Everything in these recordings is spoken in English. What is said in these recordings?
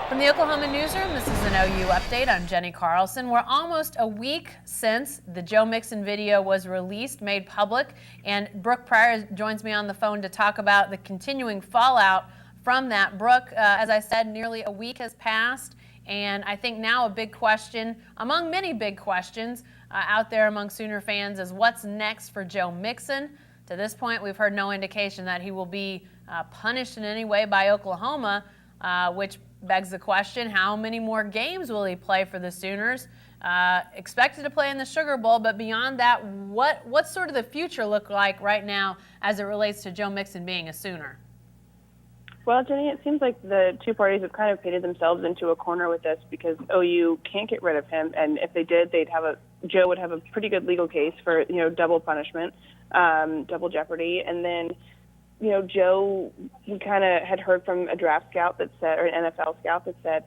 From the Oklahoma newsroom, this is an OU update. I'm Jenni Carlson. We're almost a week since the Joe Mixon video was released, made public, and Brooke Pryor joins me on the phone to talk about the continuing fallout from that. Brooke, as I said, nearly a week has passed, and I think now a big question, among many big questions out there among Sooner fans, is what's next for Joe Mixon. To this point, we've heard no indication that he will be punished in any way by Oklahoma, which begs the question, how many more games will he play for the Sooners? Expected to play in the Sugar Bowl, but beyond that, what's sort of the future look like right now as it relates to Joe Mixon being a Sooner? Well, Jenni, it seems like the two parties have kind of painted themselves into a corner with this because OU can't get rid of him, and if they did, Joe would have a pretty good legal case for double punishment, double jeopardy, and then Joe, we kind of had heard from a draft scout that said, or an NFL scout that said,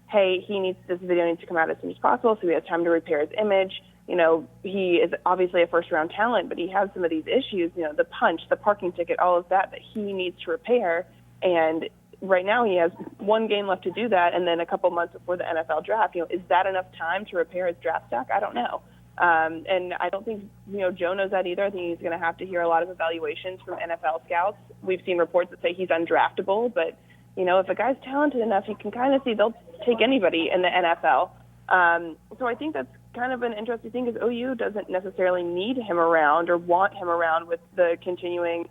hey, this video needs to come out as soon as possible so he has time to repair his image. He is obviously a first-round talent, but he has some of these issues, the punch, the parking ticket, all of that he needs to repair. And right now he has one game left to do that, and then a couple months before the NFL draft. Is that enough time to repair his draft stock? I don't know. And I don't think, Joe knows that either. I think he's going to have to hear a lot of evaluations from NFL scouts. We've seen reports that say he's undraftable, but, if a guy's talented enough, you can kind of see they'll take anybody in the NFL. So I think that's kind of an interesting thing because OU doesn't necessarily need him around or want him around with the continuing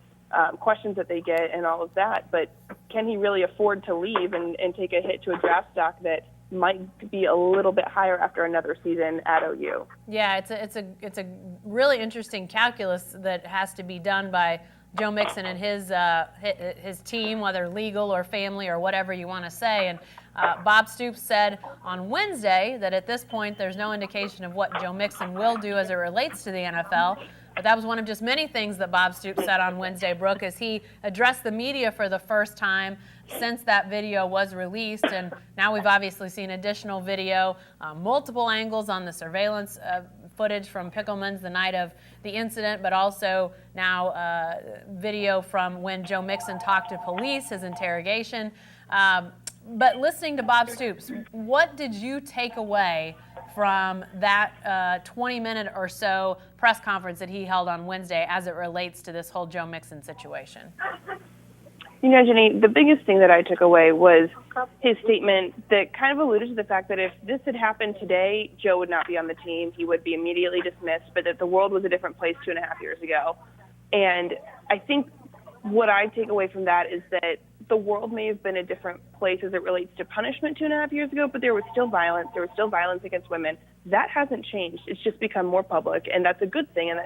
questions that they get and all of that. But can he really afford to leave and take a hit to a draft stock that might be a little bit higher after another season at OU? Yeah, it's a really interesting calculus that has to be done by Joe Mixon and his team, whether legal or family or whatever you want to say. And Bob Stoops said on Wednesday that at this point there's no indication of what Joe Mixon will do as it relates to the NFL. But that was one of just many things that Bob Stoops said on Wednesday, Brooke, as he addressed the media for the first time since that video was released. And now we've obviously seen additional video, multiple angles on the surveillance footage from Pickleman's the night of the incident, but also now video from when Joe Mixon talked to police, his interrogation. But listening to Bob Stoops, what did you take away from that 20-minute or so press conference that he held on Wednesday as it relates to this whole Joe Mixon situation? Jenni, the biggest thing that I took away was his statement that kind of alluded to the fact that if this had happened today, Joe would not be on the team. He would be immediately dismissed, but that the world was a different place 2.5 years ago. And I think what I take away from that is that the world may have been a different place as it relates to punishment 2.5 years ago, but there was still violence. There was still violence against women. That hasn't changed. It's just become more public, and that's a good thing, and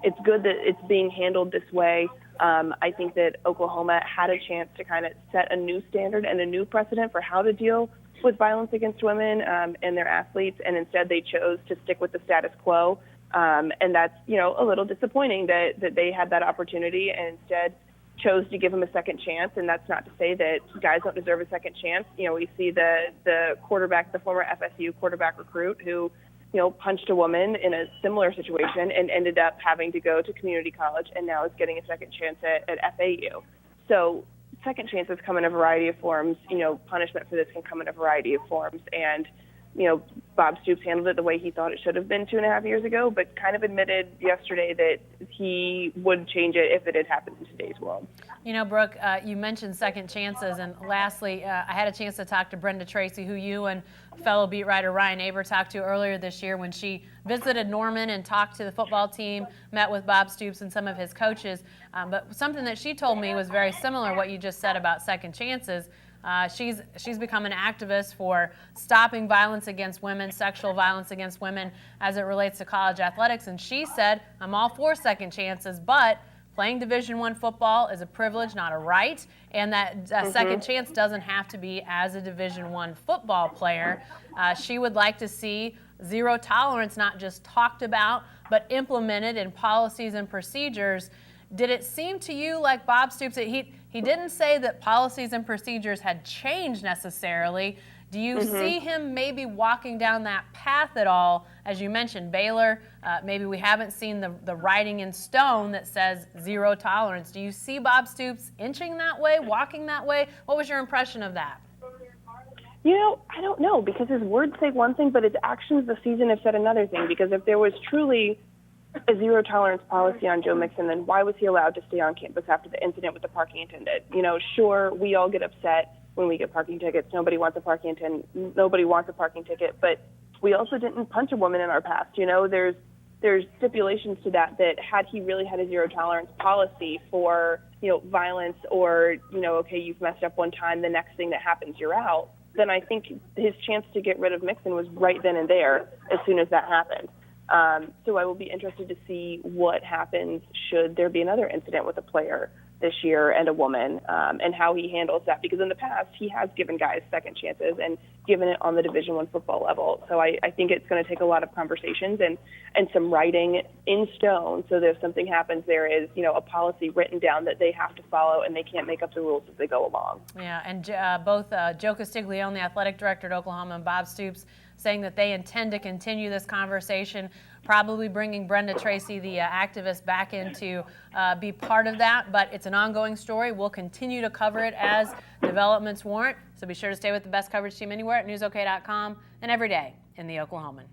it's good that it's being handled this way. I think that Oklahoma had a chance to kind of set a new standard and a new precedent for how to deal with violence against women and their athletes, and instead they chose to stick with the status quo. And that's, a little disappointing that they had that opportunity and instead chose to give him a second chance. And that's not to say that guys don't deserve a second chance. We see the quarterback, the former FSU quarterback recruit who, punched a woman in a similar situation and ended up having to go to community college and now is getting a second chance at FAU. So second chances come in a variety of forms. Punishment for this can come in a variety of forms. And, Bob Stoops handled it the way he thought it should have been 2.5 years ago, but kind of admitted yesterday that he would change it if it had happened in today's world. Brooke, you mentioned second chances, and lastly, I had a chance to talk to Brenda Tracy, who you and fellow beat writer Ryan Aber talked to earlier this year when she visited Norman and talked to the football team, met with Bob Stoops and some of his coaches. But something that she told me was very similar to what you just said about second chances. She's become an activist for stopping violence against women, sexual violence against women as it relates to college athletics. And she said, I'm all for second chances, but playing Division I football is a privilege, not a right. And that second chance doesn't have to be as a Division I football player. She would like to see zero tolerance not just talked about, but implemented in policies and procedures. Did it seem to you like Bob Stoops, he didn't say that policies and procedures had changed necessarily. Do you see him maybe walking down that path at all? As you mentioned, Baylor, maybe we haven't seen the writing in stone that says zero tolerance. Do you see Bob Stoops inching that way, walking that way? What was your impression of that? I don't know, because his words say one thing, but his actions this season have said another thing. Because if there was truly a zero tolerance policy on Joe Mixon, then why was he allowed to stay on campus after the incident with the parking attendant? Sure, we all get upset when we get parking tickets. Nobody wants a parking attendant. Nobody wants a parking ticket. But we also didn't punch a woman in our past. There's stipulations to that had he really had a zero tolerance policy for, violence or, okay, you've messed up one time, the next thing that happens, you're out, then I think his chance to get rid of Mixon was right then and there as soon as that happened. So I will be interested to see what happens should there be another incident with a player this year and a woman, and how he handles that. Because in the past, he has given guys second chances and given it on the Division I football level. So I think it's going to take a lot of conversations and some writing in stone so that if something happens, there is, a policy written down that they have to follow, and they can't make up the rules as they go along. Yeah, and both Joe Castiglione, the athletic director at Oklahoma, and Bob Stoops saying that they intend to continue this conversation, probably bringing Brenda Tracy, the activist, back in to be part of that. But it's an ongoing story. We'll continue to cover it as developments warrant. So be sure to stay with the best coverage team anywhere at newsok.com and every day in the Oklahoman.